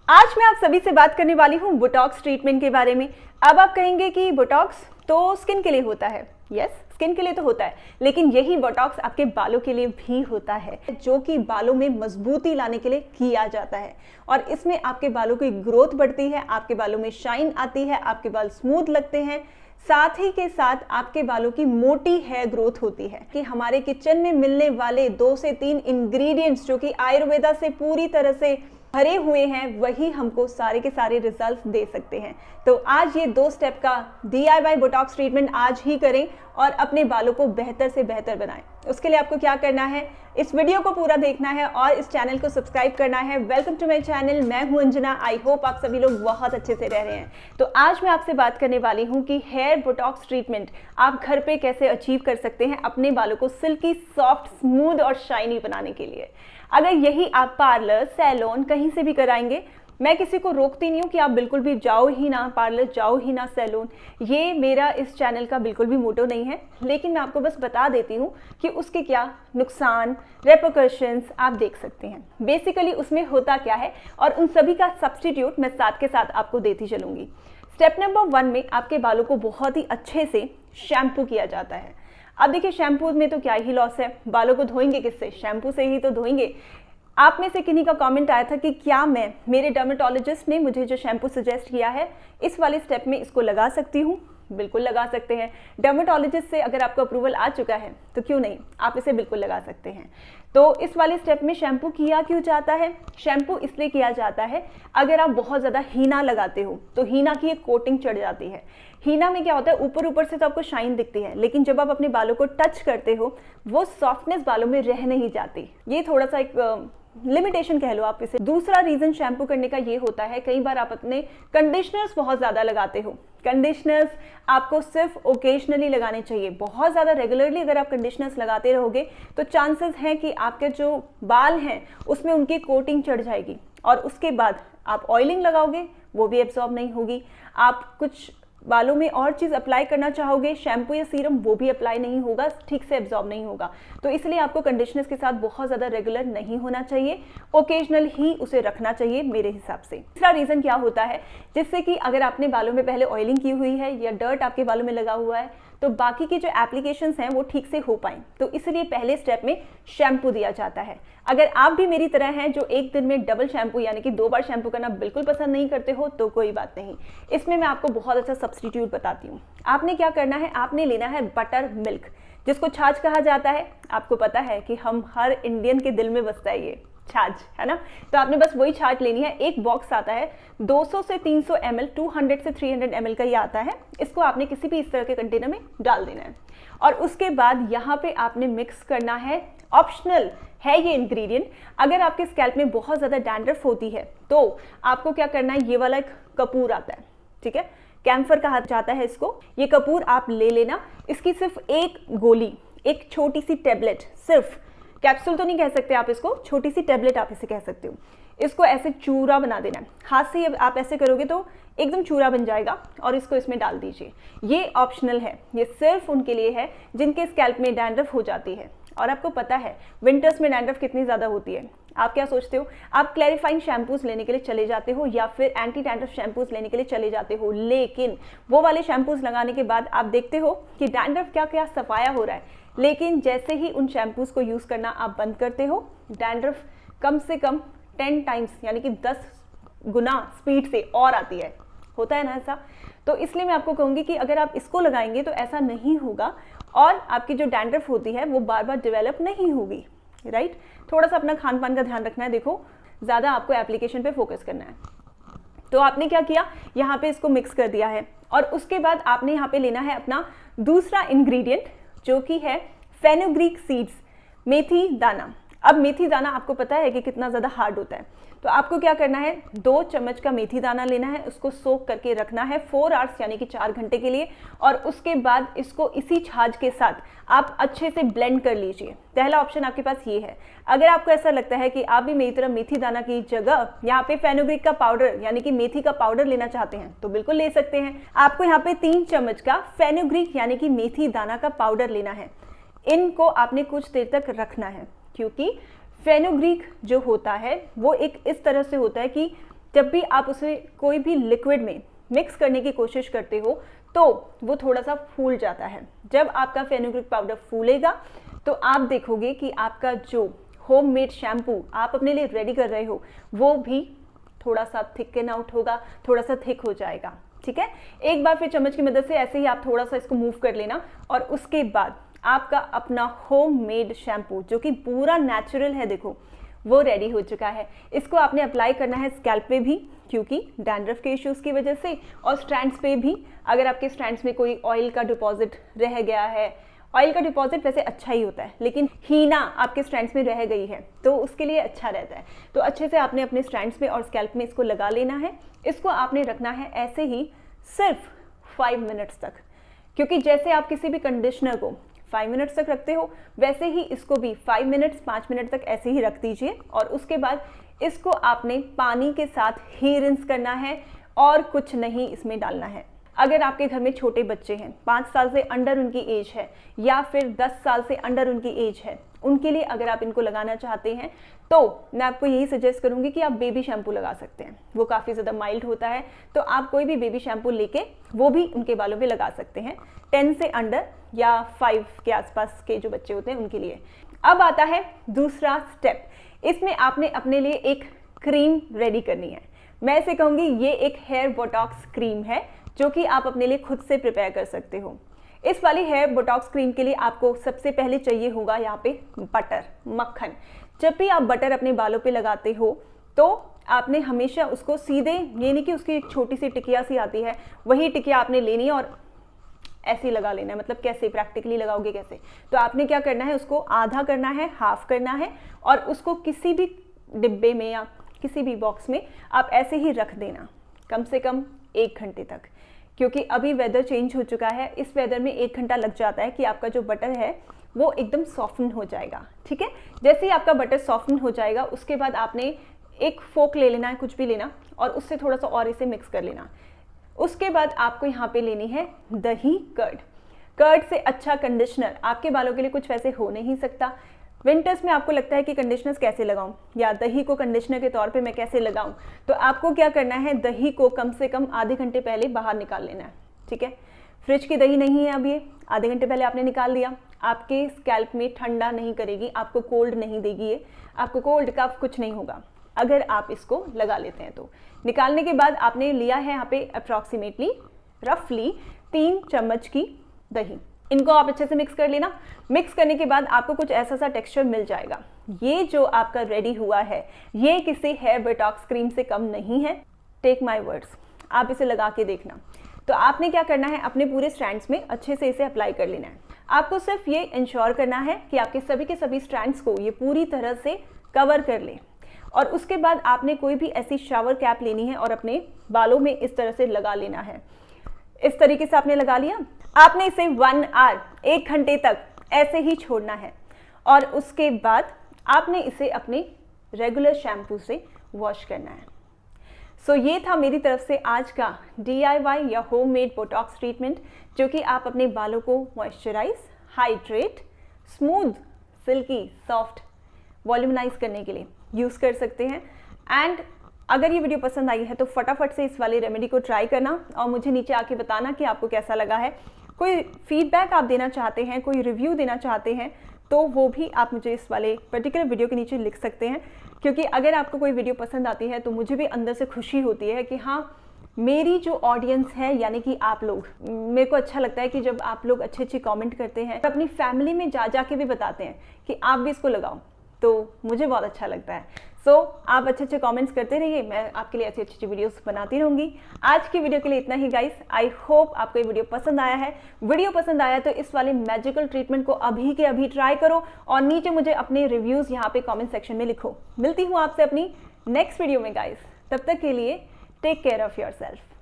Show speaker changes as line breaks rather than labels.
आज मैं आप सभी से बात करने वाली हूँ बोटॉक्स ट्रीटमेंट के बारे में। अब आप कहेंगे कि बोटॉक्स तो स्किन के लिए होता है। यस, स्किन के लिए तो होता है, लेकिन यही बोटॉक्स आपके बालों के लिए भी होता है, जो कि बालों में मजबूती लाने के लिए किया जाता है। और इसमें आपके बालों की ग्रोथ बढ़ती है, आपके बालों में शाइन आती है, आपके बाल स्मूथ लगते हैं, साथ ही के साथ आपके बालों की मोटी हेयर ग्रोथ होती है। कि हमारे किचन में मिलने वाले 2 से 3 इंग्रेडिएंट्स जो कि आयुर्वेदा से पूरी तरह से भरे हुए हैं, वही हमको सारे के सारे रिजल्ट्स दे सकते हैं। तो आज ये 2 स्टेप का DIY बोटॉक्स ट्रीटमेंट आज ही करें और अपने बालों को बेहतर से बेहतर बनाएं। उसके लिए आपको क्या करना है, इस वीडियो को पूरा देखना है और इस चैनल को सब्सक्राइब करना है। वेलकम टू माय चैनल, मैं हूं अंजना। आई होप आप सभी लोग बहुत अच्छे से रह रहे हैं। तो आज मैं आपसे बात करने वाली हूं कि हेयर बोटॉक्स ट्रीटमेंट आप घर पे कैसे अचीव कर सकते हैं अपने बालों को सिल्की, सॉफ्ट, स्मूथ और शाइनी बनाने के लिए। अगर यही आप पार्लर, सैलून कहीं से भी कराएंगे, मैं किसी को रोकती नहीं हूँ कि आप बिल्कुल भी जाओ ही ना पार्लर, जाओ ही ना सैलून। ये मेरा इस चैनल का बिल्कुल भी मोटो नहीं है, लेकिन मैं आपको बस बता देती हूँ कि उसके क्या नुकसान, रेपरकशंस आप देख सकते हैं। बेसिकली उसमें होता क्या है और उन सभी का सब्स्टिट्यूट मैं साथ के साथ आपको देती चलूँगी। स्टेप नंबर 1 में आपके बालों को बहुत ही अच्छे से शैम्पू किया जाता है। अब देखिए, शैम्पू में तो क्या ही लॉस है, बालों को धोएंगे किससे? शैम्पू से ही तो धोएंगे। आप में से किन्हीं का कमेंट आया था कि क्या मैं, मेरे डर्मेटोलॉजिस्ट ने मुझे जो शैम्पू सजेस्ट किया है, इस वाले स्टेप में इसको लगा सकती हूँ? बिल्कुल लगा सकते हैं। डर्मेटोलॉजिस्ट से अगर आपको अप्रूवल आ चुका है तो क्यों नहीं, आप इसे बिल्कुल लगा सकते हैं। तो इस वाले स्टेप में शैम्पू किया क्यों जाता है? शैम्पू इसलिए किया जाता है, अगर आप बहुत ज़्यादा हीना लगाते हो तो हीना की एक कोटिंग चढ़ जाती है। हीना में क्या होता है, ऊपर ऊपर से तो आपको शाइन दिखती है, लेकिन जब आप अपने बालों को टच करते हो वो सॉफ्टनेस बालों में रह नहीं जाती। ये थोड़ा सा एक लिमिटेशन कह लो आप इसे। दूसरा रीजन शैम्पू करने का ये होता है, कई बार आप अपने कंडीशनर्स बहुत ज़्यादा लगाते हो। कंडीशनर्स आपको सिर्फ ओकेजनली लगाने चाहिए। बहुत ज़्यादा रेगुलरली अगर आप कंडीशनर्स लगाते रहोगे तो चांसेस हैं कि आपके जो बाल हैं उसमें उनकी कोटिंग चढ़ जाएगी और उसके बाद आप ऑयलिंग लगाओगे, वो भी एब्जॉर्ब नहीं होगी। आप कुछ बालों में और चीज़ अप्लाई करना चाहोगे, शैम्पू या सीरम, वो भी अप्लाई नहीं होगा, ठीक से एब्जॉर्ब नहीं होगा। तो इसलिए आपको कंडीशनर्स के साथ बहुत ज़्यादा रेगुलर नहीं होना चाहिए, ओकेजनल ही उसे रखना चाहिए मेरे हिसाब से। तीसरा रीज़न क्या होता है, जिससे कि अगर आपने बालों में पहले ऑयलिंग की हुई है या डर्ट आपके बालों में लगा हुआ है तो बाकी की जो एप्लीकेशंस हैं वो ठीक से हो पाएँ, तो इसलिए पहले स्टेप में शैम्पू दिया जाता है। अगर आप भी मेरी तरह हैं जो एक दिन में डबल शैम्पू यानी कि 2 बार शैम्पू करना बिल्कुल पसंद नहीं करते हो, तो कोई बात नहीं, इसमें मैं आपको बहुत अच्छा सब्स्टिट्यूट बताती हूँ। आपने क्या करना है, आपने लेना है बटर मिल्क, जिसको छाछ कहा जाता है। आपको पता है कि हम हर इंडियन के दिल में बसता है ये छाछ, है ना? तो आपने बस वही छाछ लेनी है। एक बॉक्स आता है 200 से 300 ml, 200 से 300 ml का ये आता है। इसको आपने किसी भी इस तरह के कंटेनर में डाल देना है और उसके बाद यहाँ पे आपने मिक्स करना है। ऑप्शनल है ये इंग्रेडिएंट। अगर आपके स्कैल्प में बहुत ज़्यादा डैंड्रफ होती है तो आपको क्या करना है, ये वाला एक कपूर आता है, ठीक है, कैम्फर कहा जाता है इसको। ये कपूर आप ले लेना, इसकी सिर्फ एक गोली, एक छोटी सी टेबलेट, सिर्फ कैप्सूल तो नहीं कह सकते आप इसको, छोटी सी टेबलेट आप इसे कह सकते हो। इसको ऐसे चूरा बना देना है, हाथ से आप ऐसे करोगे तो एकदम चूरा बन जाएगा और इसको इसमें डाल दीजिए। ये ऑप्शनल है, ये सिर्फ उनके लिए है जिनके स्कैल्प में डैंड्रफ हो जाती है। और आपको पता है विंटर्स में डैंड्रफ कितनी ज़्यादा होती है। आप क्या सोचते हो, आप क्लैरिफाइंग शैम्पूज लेने के लिए चले जाते हो या फिर एंटी डैंड्रफ शैम्पूज लेने के लिए चले जाते हो, लेकिन वो वाले शैम्पूज लगाने के बाद आप देखते हो कि डैंड्रफ क्या क्या सफाया हो रहा है, लेकिन जैसे ही उन शैम्पूज को यूज़ करना आप बंद करते हो, डैंड्रफ कम से कम 10 टाइम्स यानी कि 10 गुना स्पीड से और आती है। होता है ना ऐसा? तो इसलिए मैं आपको कहूँगी कि अगर आप इसको लगाएंगे तो ऐसा नहीं होगा और आपकी जो डैंड्रफ होती है वो बार बार डेवलप नहीं होगी, राइट? थोड़ा सा अपना खान पान का ध्यान रखना है। देखो, ज़्यादा आपको एप्लीकेशन पे फोकस करना है। तो आपने क्या किया, यहाँ पे इसको मिक्स कर दिया है और उसके बाद आपने यहाँ पे लेना है अपना दूसरा इंग्रेडिएंट, जो कि है फेनुग्रीक सीड्स, मेथी दाना। अब मेथी दाना आपको पता है कि कितना ज़्यादा हार्ड होता है, तो आपको क्या करना है, 2 चम्मच का मेथी दाना लेना है, उसको सोक करके रखना है 4 आवर्स यानी कि 4 घंटे के लिए और उसके बाद इसको इसी छाछ के साथ आप अच्छे से ब्लेंड कर लीजिए। पहला ऑप्शन आपके पास ये है। अगर आपको ऐसा लगता है कि आप भी मेरी तरह मेथी दाना की जगह यहाँ पे फेनुग्रीक का पाउडर यानी कि मेथी का पाउडर लेना चाहते हैं तो बिल्कुल ले सकते हैं। आपको यहाँ पे 3 चम्मच का फेनुग्रीक यानी कि मेथी दाना का पाउडर लेना है। इनको आपने कुछ देर तक रखना है, क्योंकि फेनुग्रीक जो होता है वो एक इस तरह से होता है कि जब भी आप उसे कोई भी लिक्विड में मिक्स करने की कोशिश करते हो तो वो थोड़ा सा फूल जाता है। जब आपका फेनुग्रीक पाउडर फूलेगा तो आप देखोगे कि आपका जो होममेड शैम्पू आप अपने लिए रेडी कर रहे हो वो भी थोड़ा सा थिकन आउट होगा, थोड़ा सा थिक हो जाएगा। ठीक है, एक बार फिर चम्मच की मदद से ऐसे ही आप थोड़ा सा इसको मूव कर लेना और उसके बाद आपका अपना होममेड शैम्पू जो कि पूरा नेचुरल है, देखो वो रेडी हो चुका है। इसको आपने अप्लाई करना है स्कैल्प पे भी, क्योंकि डैंड्रफ के इश्यूज की वजह से, और स्ट्रैंड्स पे भी। अगर आपके स्ट्रैंड्स में कोई ऑयल का डिपॉजिट रह गया है, ऑयल का डिपॉजिट वैसे अच्छा ही होता है, लेकिन हीना आपके स्ट्रैंड्स में रह गई है तो उसके लिए अच्छा रहता है। तो अच्छे से आपने अपने स्ट्रैंड्स में और स्कैल्प में इसको लगा लेना है। इसको आपने रखना है ऐसे ही सिर्फ 5 मिनट्स तक, क्योंकि जैसे आप किसी भी कंडीशनर को 5 मिनट्स तक रखते हो वैसे ही इसको भी 5 मिनट्स 5 मिनट तक ऐसे ही रख दीजिए। और उसके बाद इसको आपने पानी के साथ ही रिंस करना है और कुछ नहीं इसमें डालना है। अगर आपके घर में छोटे बच्चे हैं, 5 साल से अंडर उनकी एज है या फिर 10 साल से अंडर उनकी एज है, उनके लिए अगर आप इनको लगाना चाहते हैं तो मैं आपको यही सजेस्ट करूंगी कि आप बेबी शैम्पू लगा सकते हैं। वो काफ़ी ज़्यादा माइल्ड होता है, तो आप कोई भी बेबी शैम्पू लेके वो भी उनके बालों पे लगा सकते हैं, 10 से अंडर या 5 के आसपास के जो बच्चे होते हैं उनके लिए। अब आता है दूसरा स्टेप। इसमें आपने अपने लिए एक क्रीम रेडी करनी है। मैं इसे कहूँगी ये एक हेयर बोटॉक्स क्रीम है जो कि आप अपने लिए खुद से प्रिपेयर कर सकते हो। इस वाली हेयर बोटॉक्स क्रीम के लिए आपको सबसे पहले चाहिए होगा यहाँ पे बटर, मक्खन। जब भी आप बटर अपने बालों पे लगाते हो तो आपने हमेशा उसको सीधे, ये नहीं कि उसकी एक छोटी सी टिकिया सी आती है, वही टिकिया आपने लेनी है और ऐसे ही लगा लेना है। मतलब कैसे प्रैक्टिकली लगाओगे कैसे? तो आपने क्या करना है, उसको आधा करना है, हाफ करना है और उसको किसी भी डिब्बे में या किसी भी बॉक्स में आप ऐसे ही रख देना कम से कम 1 घंटे तक, क्योंकि अभी वेदर चेंज हो चुका है। इस वेदर में 1 घंटा लग जाता है कि आपका जो बटर है वो एकदम सॉफ्टन हो जाएगा। ठीक है, जैसे ही आपका बटर सॉफ्टन हो जाएगा उसके बाद आपने एक फोक ले लेना है, कुछ भी लेना, और उससे थोड़ा सा और इसे मिक्स कर लेना। उसके बाद आपको यहाँ पे लेनी है दही, कर्ड। कर्ड से अच्छा कंडीशनर आपके बालों के लिए कुछ वैसे हो नहीं सकता। विंटर्स में आपको लगता है कि कंडीशनर्स कैसे लगाऊं या दही को कंडीशनर के तौर पे मैं कैसे लगाऊं, तो आपको क्या करना है, दही को कम से कम आधे घंटे पहले बाहर निकाल लेना है। ठीक है, फ्रिज की दही नहीं है अब ये, आधे घंटे पहले आपने निकाल दिया। आपके स्कैल्प में ठंडा नहीं करेगी, आपको कोल्ड नहीं देगी ये, आपको कोल्ड का कुछ नहीं होगा अगर आप इसको लगा लेते हैं तो। निकालने के बाद आपने लिया है यहाँ पे अप्रॉक्सीमेटली रफली 3 चम्मच की दही। इनको आप अच्छे से मिक्स कर लेना। मिक्स करने के बाद आपको कुछ ऐसा सा टेक्सचर मिल जाएगा। ये जो आपका रेडी हुआ है ये किसी हेयर बोटॉक्स क्रीम से कम नहीं है। टेक माय वर्ड्स, आप इसे लगा के देखना। तो आपने क्या करना है, अपने पूरे स्ट्रैंड्स में अच्छे से इसे अप्लाई कर लेना है। आपको सिर्फ ये इंश्योर करना है कि आपके सभी के सभी स्ट्रैंड्स को ये पूरी तरह से कवर कर ले। और उसके बाद आपने कोई भी ऐसी शावर कैप लेनी है और अपने बालों में इस तरह से लगा लेना है। इस तरीके से आपने लगा लिया। आपने इसे 1 आवर 1 घंटे तक ऐसे ही छोड़ना है और उसके बाद आपने इसे अपने रेगुलर शैम्पू से वॉश करना है। सो ये था मेरी तरफ से आज का DIY या होममेड बोटॉक्स ट्रीटमेंट, जो कि आप अपने बालों को moisturise, hydrate, smooth, silky, soft, volumise करने के लिए यूज़ कर सकते हैं। एंड अगर ये वीडियो पसंद आई है तो फटाफट से इस वाले रेमेडी को ट्राई करना और मुझे नीचे आके बताना कि आपको कैसा लगा है। कोई फीडबैक आप देना चाहते हैं, कोई रिव्यू देना चाहते हैं तो वो भी आप मुझे इस वाले पर्टिकुलर वीडियो के नीचे लिख सकते हैं, क्योंकि अगर आपको कोई वीडियो पसंद आती है तो मुझे भी अंदर से खुशी होती है कि हाँ, मेरी जो ऑडियंस है यानी कि आप लोग, मेरे को अच्छा लगता है कि जब आप लोग अच्छे अच्छे कमेंट करते हैं, अपनी फैमिली में जा के भी बताते हैं कि आप भी इसको लगाओ, तो मुझे बहुत अच्छा लगता है। सो आप अच्छे अच्छे कमेंट्स करते रहिए, मैं आपके लिए अच्छी अच्छी वीडियोस बनाती रहूँगी। आज की वीडियो के लिए इतना ही गाइस। आई होप आपको ये वीडियो पसंद आया है। वीडियो पसंद आया तो इस वाले मैजिकल ट्रीटमेंट को अभी के अभी ट्राई करो और नीचे मुझे अपने रिव्यूज़ यहाँ पे कमेंट सेक्शन में लिखो। मिलती हूँ आपसे अपनी नेक्स्ट वीडियो में गाइस। तब तक के लिए टेक केयर ऑफ़ योरसेल्फ।